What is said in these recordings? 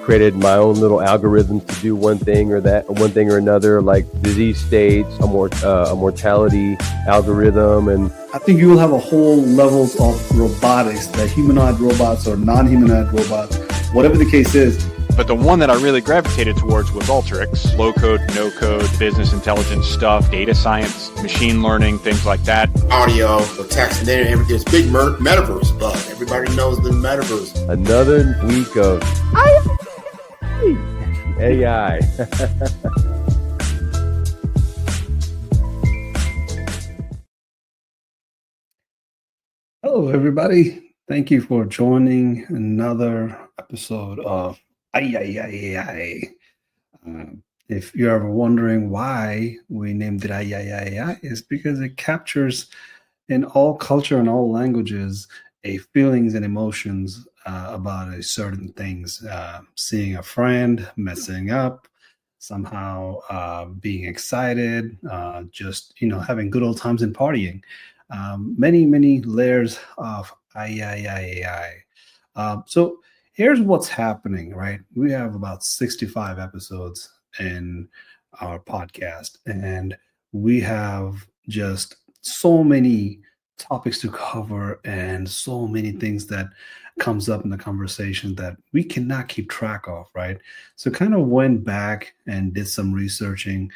created my own little algorithms to do one thing or another, like disease states, a mortality algorithm. And I think you will have a whole levels of robotics, that humanoid robots or non-humanoid robots, whatever the case is. But the one that I really gravitated towards was Alteryx. Low code, no code, business intelligence stuff, data science, machine learning, things like that. Audio, text, and then there's big metaverse buzz. Everybody knows the metaverse. Another week of AI. Hello, everybody. Thank you for joining another episode of AI. If you're ever wondering why we named it AI, it's because it captures in all culture and all languages feelings and emotions about a certain things. Seeing a friend messing up, somehow being excited, just having good old times and partying. Many layers of AI. So here's what's happening, right? We have about 65 episodes in our podcast, and we have just so many topics to cover and so many things that comes up in the conversation that we cannot keep track of, right? So kind of went back and did some researching,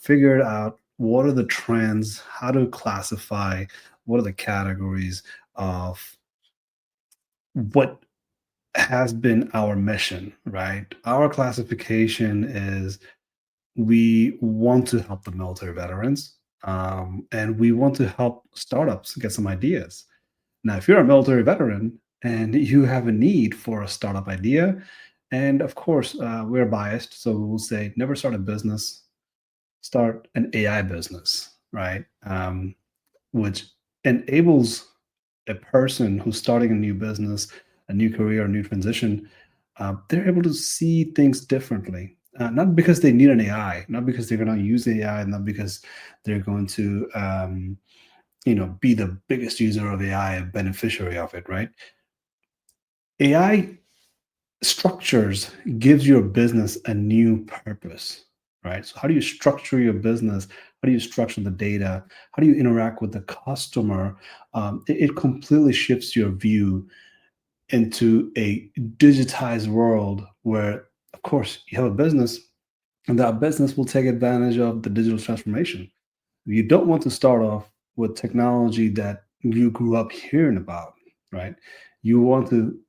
figured out what are the trends, how to classify, what are the categories of what has been our mission, right? Our classification is we want to help the military veterans, and we want to help startups get some ideas. Now, if you're a military veteran and you have a need for a startup idea, and of course, we're biased, so we'll say never start a business, start an AI business, right? Which enables a person who's starting a new business, a new career, a new transition, they're able to see things differently. Not because they need an AI, not because they're going to use AI, not because they're going to, be the biggest user of AI, a beneficiary of it, right? AI structures gives your business a new purpose, right? So how do you structure your business? How do you structure the data? How do you interact with the customer? It completely shifts your view into a digitized world where, of course, you have a business, and that business will take advantage of the digital transformation. You don't want to start off with technology that you grew up hearing about, right? You want to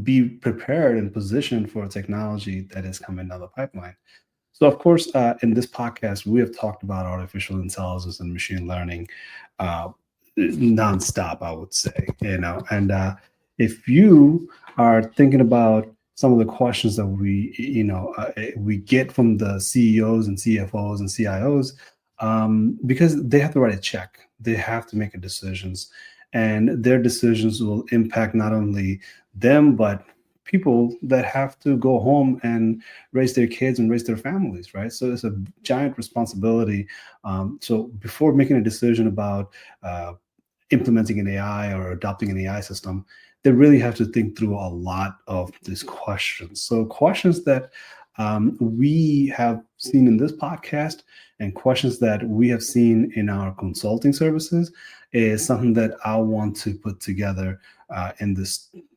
be prepared and positioned for a technology that is coming down the pipeline. So, of course, in this podcast, we have talked about artificial intelligence and machine learning nonstop, I would say, and if you are thinking about some of the questions that we get from the CEOs and CFOs and CIOs, because they have to write a check, they have to make decisions, and their decisions will impact not only them, but people that have to go home and raise their kids and raise their families, right? So it's a giant responsibility. So before making a decision about implementing an AI or adopting an AI system, they really have to think through a lot of these questions. So questions that we have seen in this podcast and questions that we have seen in our consulting services is something that I want to put together in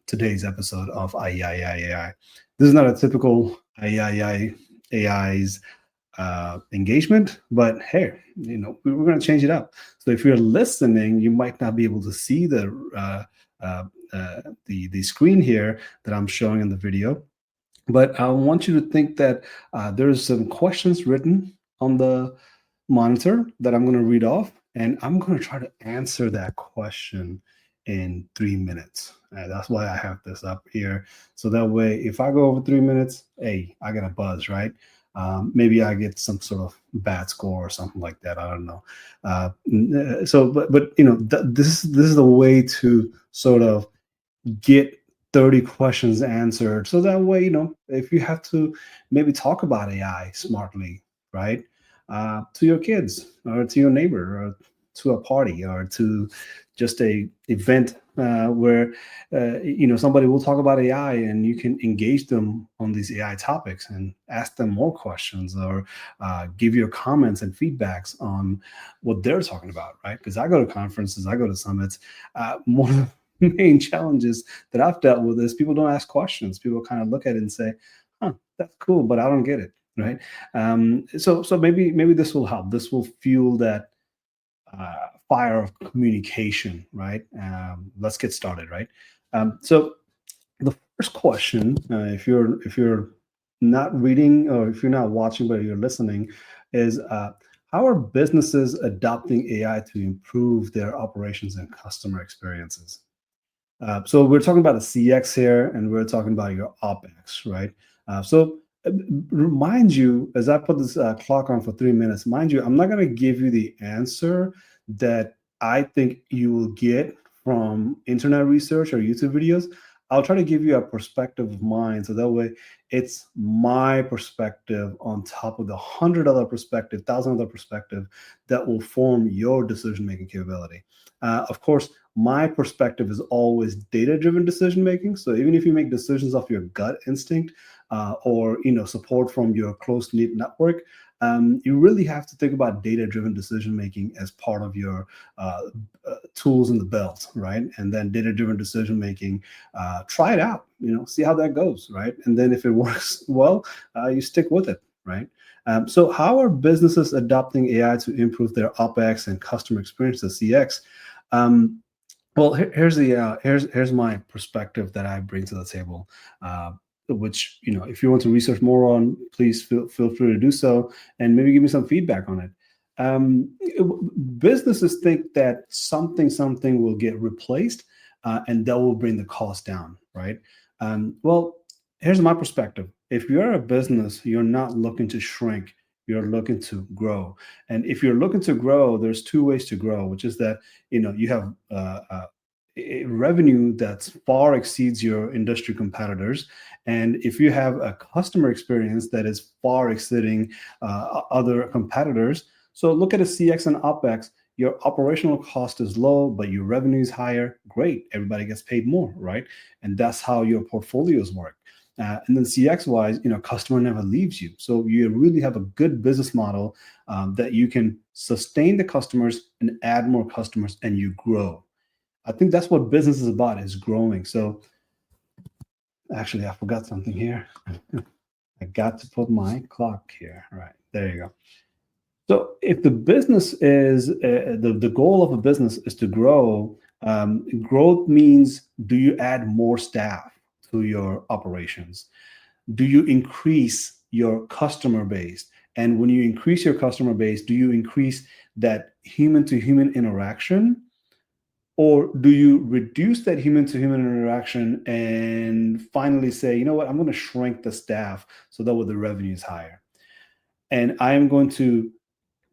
today's episode of AI. This is not a typical AI's engagement, but hey, we're going to change it up. So if you're listening, you might not be able to see the screen here that I'm showing in the video, but I want you to think that there's some questions written on the monitor that I'm going to read off, and I'm going to try to answer that question in 3 minutes. That's why I have this up here. So that way, if I go over 3 minutes, hey, I get a buzz, right? Maybe I get some sort of bad score or something like that. I don't know. This is the way to sort of get 30 questions answered. So that way, if you have to maybe talk about AI smartly, right? To your kids or to your neighbor or to a party or to just a event where somebody will talk about AI, and you can engage them on these AI topics and ask them more questions, or give your comments and feedbacks on what they're talking about, right? Because I go to conferences, I go to summits. One of the main challenges that I've dealt with is people don't ask questions. People kind of look at it and say, "Huh, that's cool, but I don't get it." Right? So maybe this will help. This will fuel that fire of communication, right? Let's get started, right? So the first question, if you're not reading, or if you're not watching but you're listening, is how are businesses adopting AI to improve their operations and customer experiences? So we're talking about the CX here, and we're talking about your OpEx, right? So remind you, as I put this clock on for 3 minutes, mind you, I'm not going to give you the answer that I think you will get from internet research or YouTube videos. I'll try to give you a perspective of mine, so that way it's my perspective on top of the 100 other perspective, 1,000 other perspective that will form your decision-making capability. Of course, my perspective is always data-driven decision-making. So even if you make decisions off your gut instinct, or support from your close-knit network, you really have to think about data-driven decision-making as part of your tools in the belt, right? And then data-driven decision-making, try it out, see how that goes, right? And then if it works well, you stick with it, right? So how are businesses adopting AI to improve their OpEx and customer experience, the CX? Well, here's my perspective that I bring to the table. Which, if you want to research more on, please feel free to do so, and maybe give me some feedback on it. Businesses think that something will get replaced, and that will bring the cost down, right? Well, here's my perspective. If you're a business, you're not looking to shrink, you're looking to grow. And if you're looking to grow, there's two ways to grow, which is that, you have a revenue that far exceeds your industry competitors. And if you have a customer experience that is far exceeding other competitors, so look at a CX and OpEx, your operational cost is low, but your revenue is higher. Great, everybody gets paid more, right? And that's how your portfolios work. And then CX wise, customer never leaves you. So you really have a good business model that you can sustain the customers and add more customers, and you grow. I think that's what business is about, is growing. So actually, I forgot something here. I got to put my clock here. All right, there you go. So if the business is, the goal of a business is to grow, growth means, do you add more staff to your operations? Do you increase your customer base? And when you increase your customer base, do you increase that human-to-human interaction? Or do you reduce that human-to-human interaction and finally say, you know what, I'm going to shrink the staff so that way the revenue is higher. And I am going to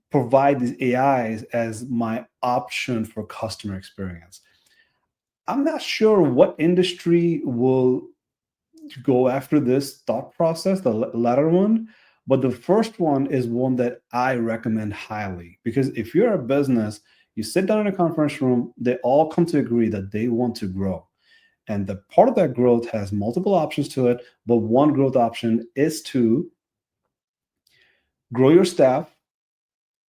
provide these AIs as my option for customer experience. I'm not sure what industry will go after this thought process, the latter one, but the first one is one that I recommend highly. Because if you're a business, you sit down in a conference room, they all come to agree that they want to grow. And the part of that growth has multiple options to it, but one growth option is to grow your staff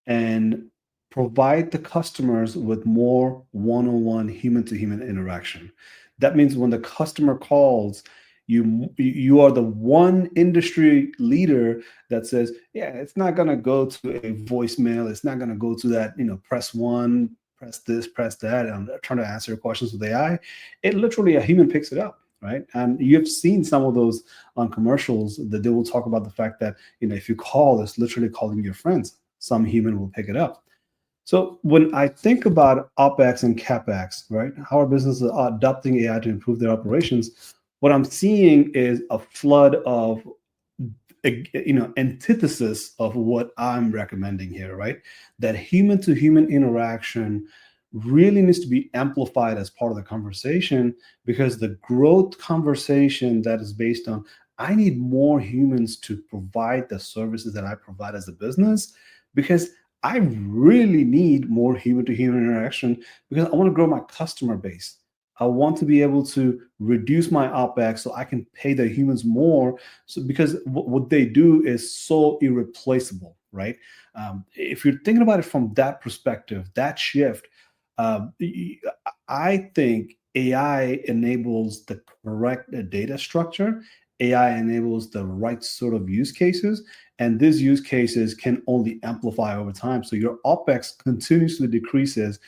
and provide the customers with more one-on-one human-to-human interaction. That means when the customer calls, you are the one industry leader that says, yeah, it's not going to go to a voicemail. It's not going to go to that, press one, press this, press that. And I'm trying to answer your questions with AI. It literally, a human picks it up, right? And you've seen some of those on commercials that they will talk about the fact that, if you call, it's literally calling your friends. Some human will pick it up. So when I think about OpEx and CapEx, right, how are businesses adopting AI to improve their operations? What I'm seeing is a flood of, antithesis of what I'm recommending here, right? That human-to-human interaction really needs to be amplified as part of the conversation, because the growth conversation that is based on, I need more humans to provide the services that I provide as a business, because I really need more human-to-human interaction because I want to grow my customer base. I want to be able to reduce my OpEx so I can pay the humans more. So because what they do is so irreplaceable, right? If you're thinking about it from that perspective, that shift, I think AI enables the correct data structure. AI enables the right sort of use cases, and these use cases can only amplify over time. So your OpEx continuously decreases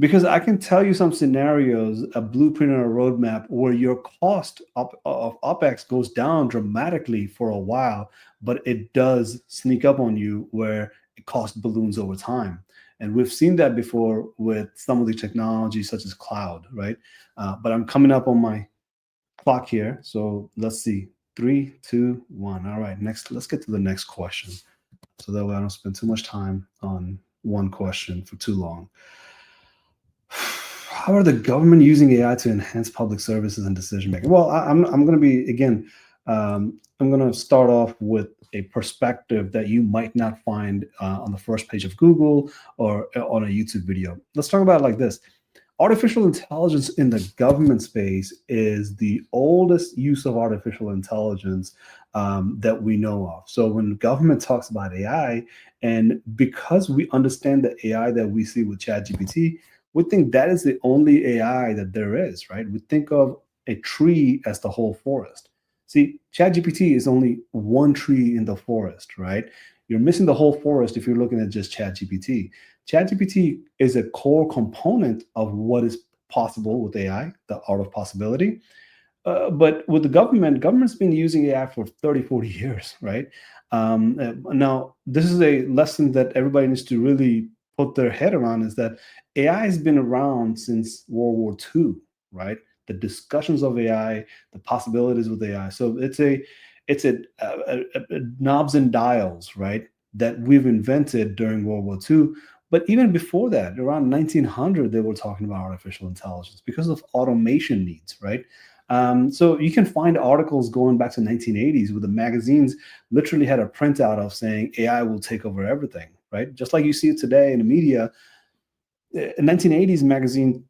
because I can tell you some scenarios, a blueprint or a roadmap where your cost of OpEx goes down dramatically for a while, but it does sneak up on you where it cost balloons over time. And we've seen that before with some of the technologies such as cloud, right? But I'm coming up on my clock here. So let's see. 3, 2, 1. All right, next, let's get to the next question. So that way I don't spend too much time on one question for too long. How are the government using AI to enhance public services and decision making? Well, I'm going to be, again, I'm going to start off with a perspective that you might not find on the first page of Google or on a YouTube video. Let's talk about it like this. Artificial intelligence in the government space is the oldest use of artificial intelligence that we know of. So when government talks about AI, and because we understand the AI that we see with ChatGPT, we think that is the only AI that there is, right? We think of a tree as the whole forest. See, ChatGPT is only one tree in the forest, right? You're missing the whole forest if you're looking at just ChatGPT. ChatGPT is a core component of what is possible with AI, the art of possibility. But with the government's been using AI for 30, 40 years, right? Now, this is a lesson that everybody needs to really put their head around, is that AI has been around since World War II, right? The discussions of AI, the possibilities with AI. So it's a knobs and dials, right, that we've invented during World War II. But even before that, around 1900, they were talking about artificial intelligence because of automation needs, right? So you can find articles going back to 1980s where the magazines literally had a printout of saying AI will take over everything, right? Just like you see it today in the media. In 1980s magazine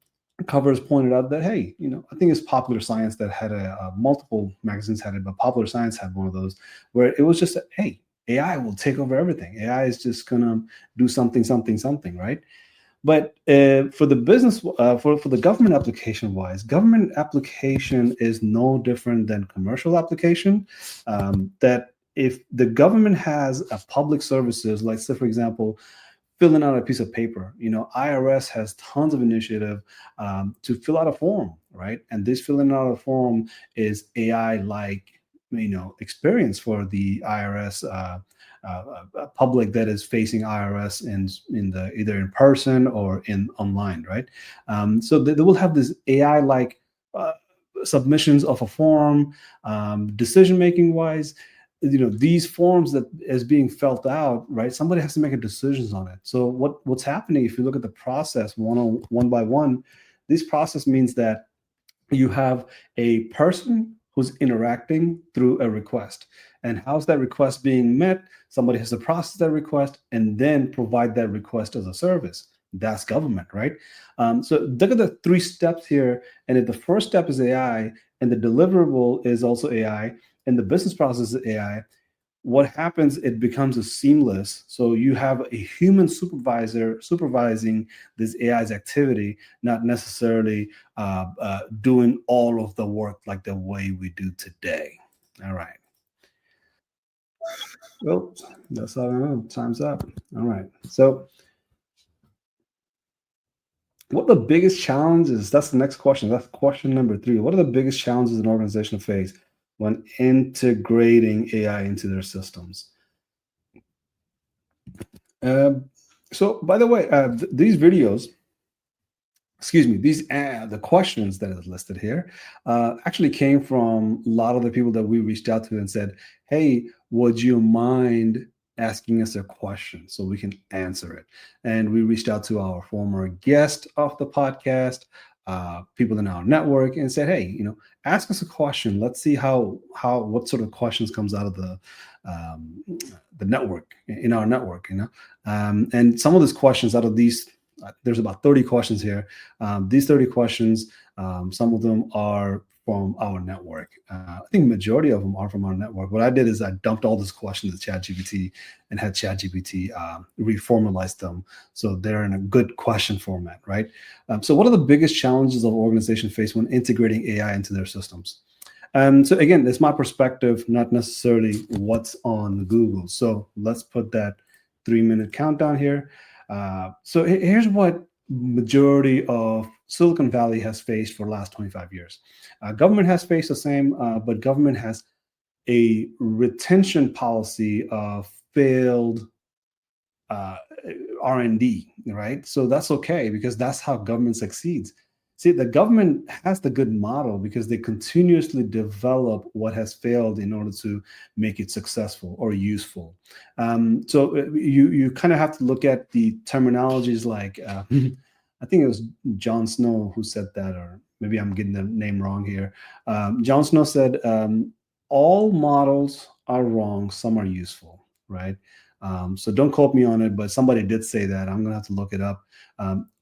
covers pointed out that, hey, I think it's Popular Science that had multiple magazines had it, but Popular Science had one of those where it was just, hey, AI will take over everything. AI is just gonna do something, right? But for the business, for the government application wise, government application is no different than commercial application. That if the government has a public services, like say for example, filling out a piece of paper, IRS has tons of initiative to fill out a form, right? And this filling out a form is AI-like, experience for the IRS public that is facing IRS in the either in person or in online, right? So they will have this AI-like submissions of a form, decision-making wise. These forms that is being felt out, right? Somebody has to make a decisions on it. So what's happening if you look at the process one by one, this process means that you have a person who's interacting through a request. And how's that request being met? Somebody has to process that request and then provide that request as a service. That's government, right? So look at the 3 steps here. And if the first step is AI and the deliverable is also AI and the business process is AI, what happens, it becomes a seamless. So you have a human supervisor supervising this AI's activity, not necessarily doing all of the work like the way we do today. All right. Well, that's all I know. Time's up. All right. So what are the biggest challenges? That's the next question. That's question number 3. What are the biggest challenges an organization face when integrating AI into their systems? So, by the way, these videos, the questions that are listed here actually came from a lot of the people that we reached out to and said, hey, would you mind asking us a question so we can answer it? And we reached out to our former guest of the podcast, people in our network and said, hey, ask us a question. Let's see what sort of questions comes out of the network, in our network, and some of these questions out of these, there's about 30 questions here. These 30 questions, some of them are from our network. I think majority of them are from our network. What I did is I dumped all these questions to ChatGPT and had ChatGPT reformalize them so they're in a good question format, right? So what are the biggest challenges of organizations face when integrating AI into their systems? So again, it's my perspective, not necessarily what's on Google. So let's put that 3-minute countdown here. So here's what majority of Silicon Valley has faced for the last 25 years. Government has faced the same, but government has a retention policy of failed R&D, right? So that's okay, because that's how government succeeds. See, the government has the good model because they continuously develop what has failed in order to make it successful or useful. So you kind of have to look at the terminologies like, I think it was Jon Snow who said that, or maybe I'm getting the name wrong here. Jon Snow said, all models are wrong, some are useful, right? So don't quote me on it, but somebody did say that. I'm going to have to look it up.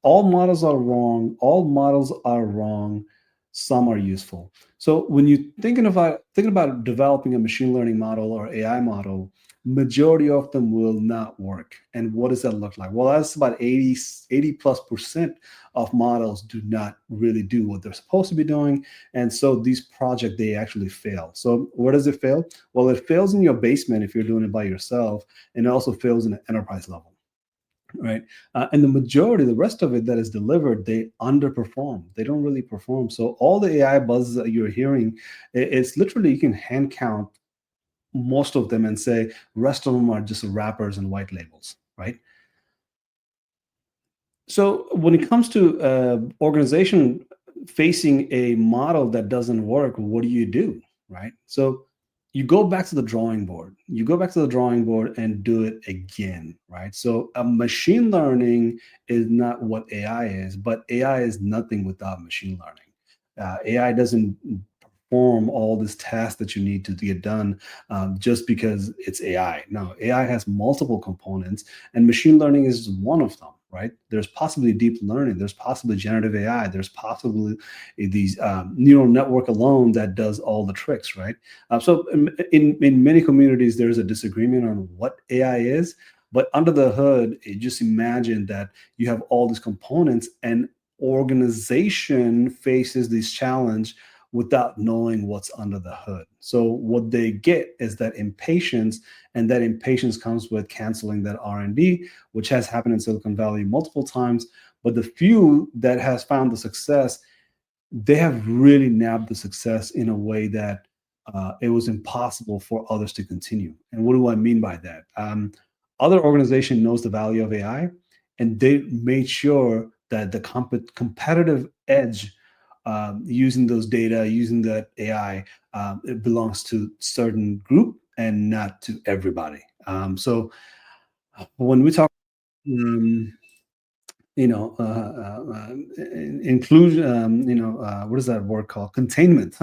All models are wrong. All models are wrong. Some are useful. So when you're thinking about developing a machine learning model or AI model, majority of them will not work. And what does that look like? Well, that's about 80+% of models do not really do what they're supposed to be doing. And so these projects, they actually fail. So where does it fail? Well, it fails in your basement if you're doing it by yourself, and it also fails in the enterprise level, right? And the rest of it that is delivered, they underperform. They don't really perform. So all the AI buzz that you're hearing, it's literally, you can hand count most of them and say rest of them are just wrappers and white labels, right? So when it comes to organization facing a model that doesn't work, what do you do, right? So you go back to the drawing board. You go back to the drawing board and do it again, right? So a machine learning is not what AI is, but AI is nothing without machine learning. AI doesn't perform all these tasks that you need to get done just because it's AI. No, AI has multiple components, and machine learning is one of them, right? There's possibly deep learning, there's possibly generative AI, there's possibly these neural network alone that does all the tricks, right? So in many communities, there's a disagreement on what AI is, but under the hood, just imagine that you have all these components, and organization faces this challenge without knowing what's under the hood. So what they get is that impatience, and that impatience comes with canceling that R&D, which has happened in Silicon Valley multiple times. But the few that has found the success, they have really nabbed the success in a way that it was impossible for others to continue. And what do I mean by that? Other organization knows the value of AI, and they made sure that the competitive edge using those data, using that AI, it belongs to certain group and not to everybody. So when we talk, inclusion, what is that word called? Containment.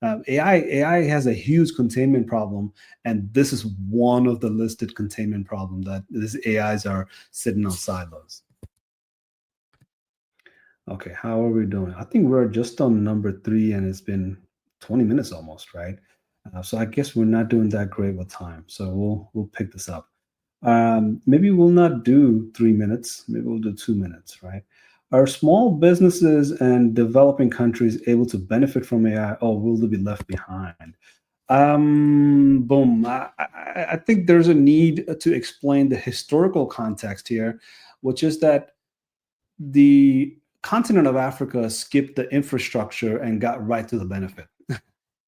AI has a huge containment problem, and this is one of the listed containment problems that these AIs are sitting on silos. Okay, how are we doing? I think we're just on number 3, and it's been 20 minutes almost, right? So I guess we're not doing that great with time. So we'll pick this up. Maybe we'll not do 3 minutes. Maybe we'll do 2 minutes, right? Are small businesses and developing countries able to benefit from AI, or will they be left behind? Boom. I think there's a need to explain the historical context here, which is that the continent of Africa skipped the infrastructure and got right to the benefit,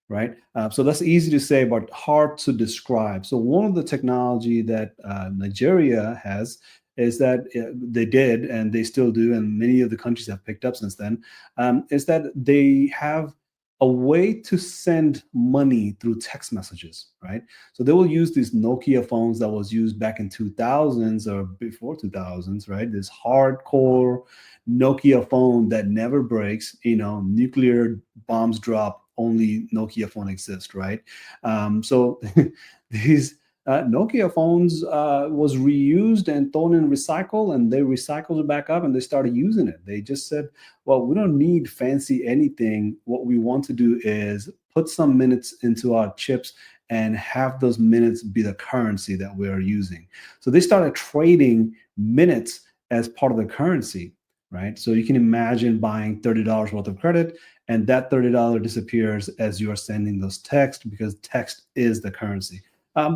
right? So that's easy to say, but hard to describe. So one of the technology that Nigeria has is that they did, and they still do, and many of the countries have picked up since then, is that they have a way to send money through text messages, right? So they will use these Nokia phones that was used back in 2000s or before 2000s, right? This hardcore Nokia phone that never breaks, nuclear bombs drop, only Nokia phone exists, right? So these Nokia phones was reused and thrown in recycle, and they recycled it back up and they started using it. They just said, well, we don't need fancy anything. What we want to do is put some minutes into our chips and have those minutes be the currency that we are using. So they started trading minutes as part of the currency, right? So you can imagine buying $30 worth of credit, and that $30 disappears as you are sending those texts, because text is the currency.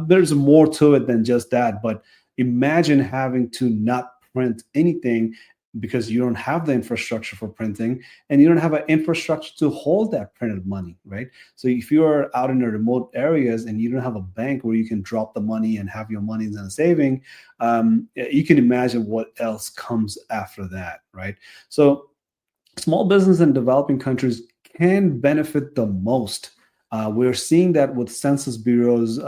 There's more to it than just that, but imagine having to not print anything because you don't have the infrastructure for printing, and you don't have an infrastructure to hold that printed money, right? So if you're out in the remote areas and you don't have a bank where you can drop the money and have your money in a saving, you can imagine what else comes after that, right? So small business in developing countries can benefit the most. We're seeing that with Census Bureau's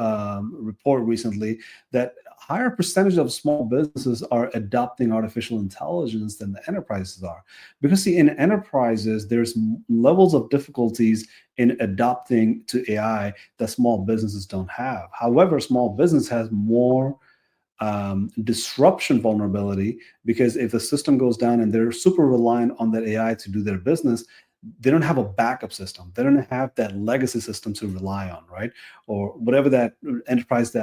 report recently, that higher percentage of small businesses are adopting artificial intelligence than the enterprises are. Because see, in enterprises, there's levels of difficulties in adopting to AI that small businesses don't have. However, small business has more disruption vulnerability, because if the system goes down and they're super reliant on that AI to do their business, they don't have a backup system. They don't have that legacy system to rely on, right? Or whatever that enterprise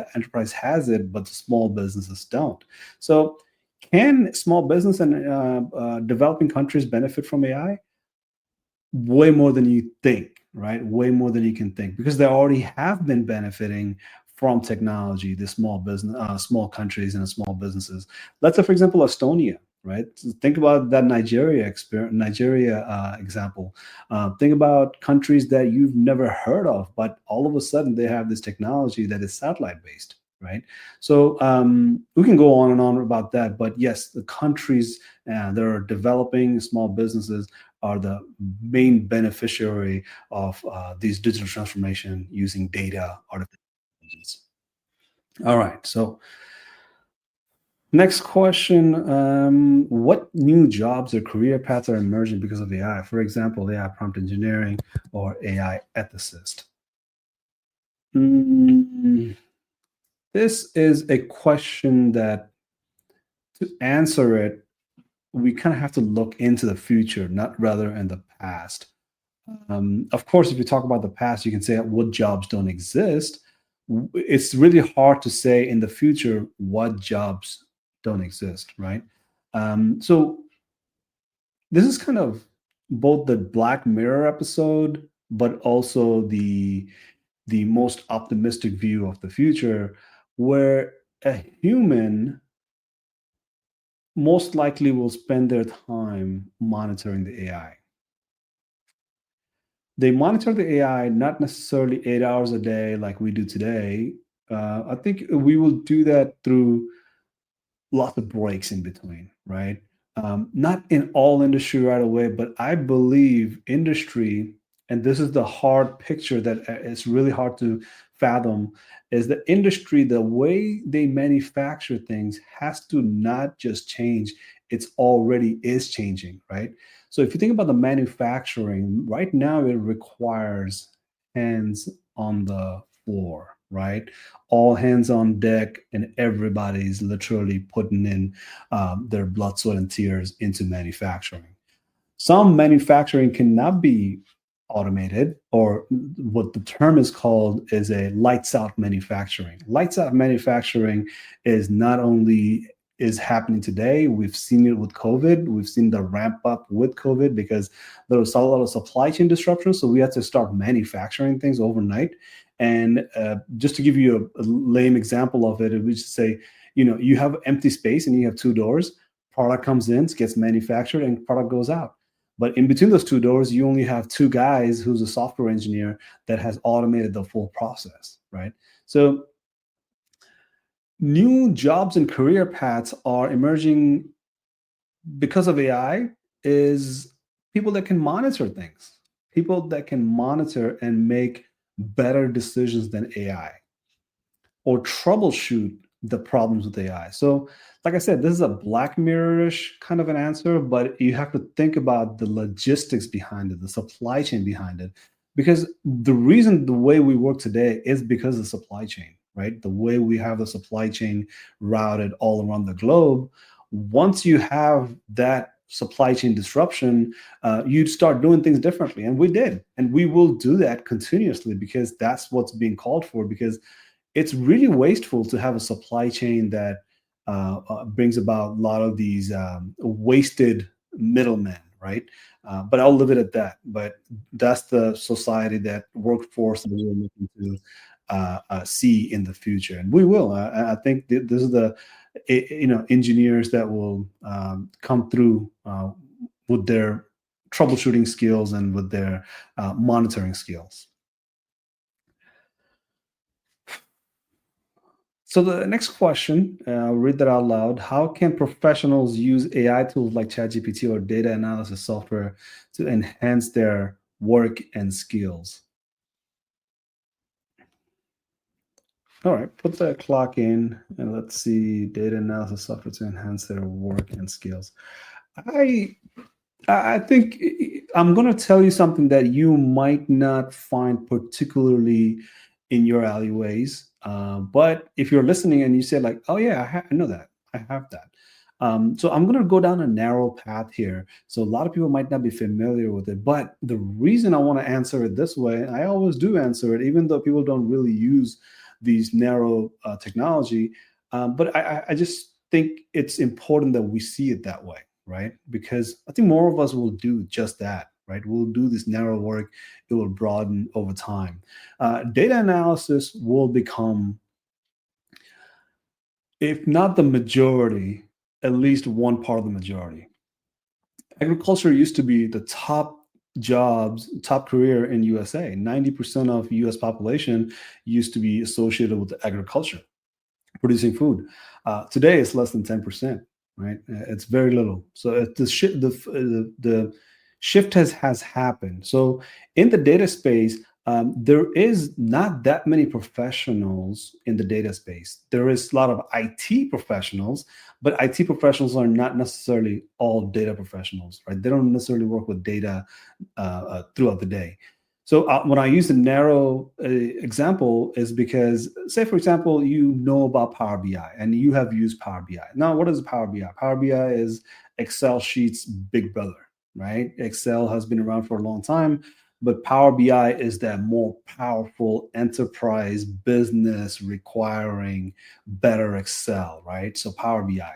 has it, but the small businesses don't. So can small business and developing countries benefit from AI? Way more than you think, right? Way more than you can think, because they already have been benefiting from technology, the small business, small countries and small businesses. Let's say, for example, Estonia, right? So think about that Nigeria example. Think about countries that you've never heard of, but all of a sudden they have this technology that is satellite based, right? So we can go on and on about that, but yes, the countries that are developing small businesses are the main beneficiary of these digital transformation using data, artificial intelligence. All right, so next question, what new jobs or career paths are emerging because of AI? For example, AI prompt engineering or AI ethicist. This is a question that, to answer it, we kind of have to look into the future, not rather in the past. Of course, if you talk about the past, you can say what jobs don't exist. It's really hard to say in the future what jobs don't exist, right? So this is kind of both the Black Mirror episode, but also the most optimistic view of the future, where a human most likely will spend their time monitoring the AI. They monitor the AI not necessarily 8 hours a day like we do today. I think we will do that through lots of breaks in between, right? Not in all industry right away, but I believe industry, and this is the hard picture that it's really hard to fathom, is the industry, the way they manufacture things has to not just change, it's already is changing, right? So if you think about the manufacturing, right now it requires hands on the floor, right? All hands on deck, and everybody's literally putting in their blood, sweat, and tears into manufacturing. Some manufacturing cannot be automated, or what the term is called is a lights out manufacturing. Lights out manufacturing is not only is happening today, we've seen it with COVID, we've seen the ramp up with COVID because there was a lot of supply chain disruption, so we had to start manufacturing things overnight. And just to give you a lame example of it, it would just say, you have empty space and you have two doors, product comes in, gets manufactured, and product goes out. But in between those two doors, you only have two guys who's a software engineer that has automated the full process, right? So new jobs and career paths are emerging because of AI, is people that can monitor things, people that can monitor and make better decisions than AI, or troubleshoot the problems with AI. So, like I said, this is a Black Mirror-ish kind of an answer, but you have to think about the logistics behind it, the supply chain behind it. Because the reason the way we work today is because of the supply chain, right? The way we have the supply chain routed all around the globe. Once you have that supply chain disruption, you'd start doing things differently. And we did. And we will do that continuously because that's what's being called for, because it's really wasteful to have a supply chain that brings about a lot of these wasted middlemen, right? But I'll leave it at that. But that's the society, that workforce that we're looking to see in the future, and we will. I think this is the engineers that will come through with their troubleshooting skills and with their monitoring skills. So the next question, I'll read that out loud. How can professionals use AI tools like ChatGPT or data analysis software to enhance their work and skills? All right, put the clock in and let's see, data analysis software to enhance their work and skills. I think I'm going to tell you something that you might not find particularly in your alleyways. But if you're listening and you say like, oh yeah, I know that, I have that. So I'm going to go down a narrow path here. So a lot of people might not be familiar with it, but the reason I want to answer it this way, I always do answer it, even though people don't really use these narrow technology. But I just think it's important that we see it that way, right? Because I think more of us will do just that. Right, we'll do this narrow work. It will broaden over time. Data analysis will become, if not the majority, at least one part of the majority. Agriculture used to be the top jobs, top career in USA. 90% of US population used to be associated with agriculture, producing food. Today, it's less than 10%. Right, it's very little. So the shift has happened. So in the data space, there is not that many professionals in the data space. There is a lot of IT professionals, but IT professionals are not necessarily all data professionals, right? They don't necessarily work with data throughout the day. So when I use a narrow example is because, say, for example, you know about Power BI and you have used Power BI. Now, what is Power BI? Power BI is Excel sheets' big brother. Right? Excel has been around for a long time, but Power BI is that more powerful enterprise business requiring better Excel, right? So Power BI.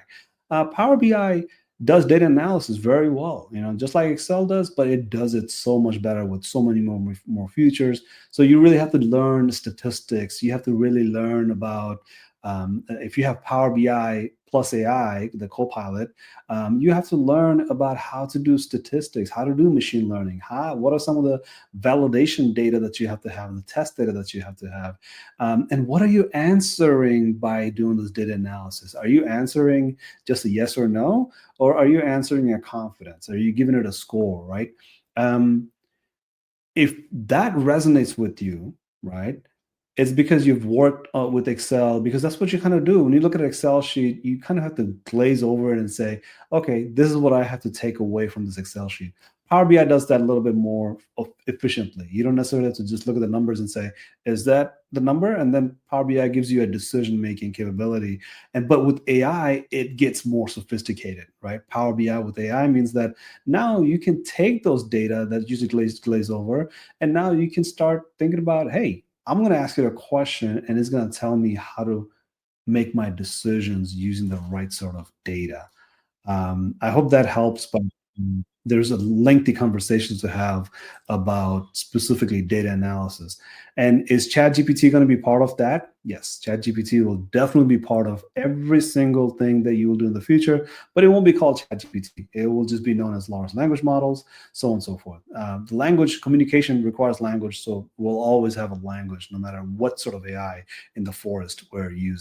Power BI does data analysis very well, just like Excel does, but it does it so much better with so many more features. So you really have to learn statistics. You have to really learn about, if you have Power BI plus AI, the Copilot, you have to learn about how to do statistics, how to do machine learning, what are some of the validation data that you have to have, the test data that you have to have, and what are you answering by doing this data analysis? Are you answering just a yes or no, or are you answering a confidence? Are you giving it a score, right? If that resonates with you, right, it's because you've worked with Excel, because that's what you kind of do. When you look at an Excel sheet, you kind of have to glaze over it and say, okay, this is what I have to take away from this Excel sheet. Power BI does that a little bit more efficiently. You don't necessarily have to just look at the numbers and say, is that the number? And then Power BI gives you a decision-making capability. But with AI, it gets more sophisticated, right? Power BI with AI means that now you can take those data that usually glaze over, and now you can start thinking about, hey, I'm going to ask it a question, and it's going to tell me how to make my decisions using the right sort of data. I hope that helps, but there's a lengthy conversation to have about specifically data analysis. And is ChatGPT going to be part of that? Yes, ChatGPT will definitely be part of every single thing that you will do in the future, but it won't be called ChatGPT. It will just be known as large language models, so on and so forth. The language communication requires language, so we'll always have a language no matter what sort of AI in the forest we're using.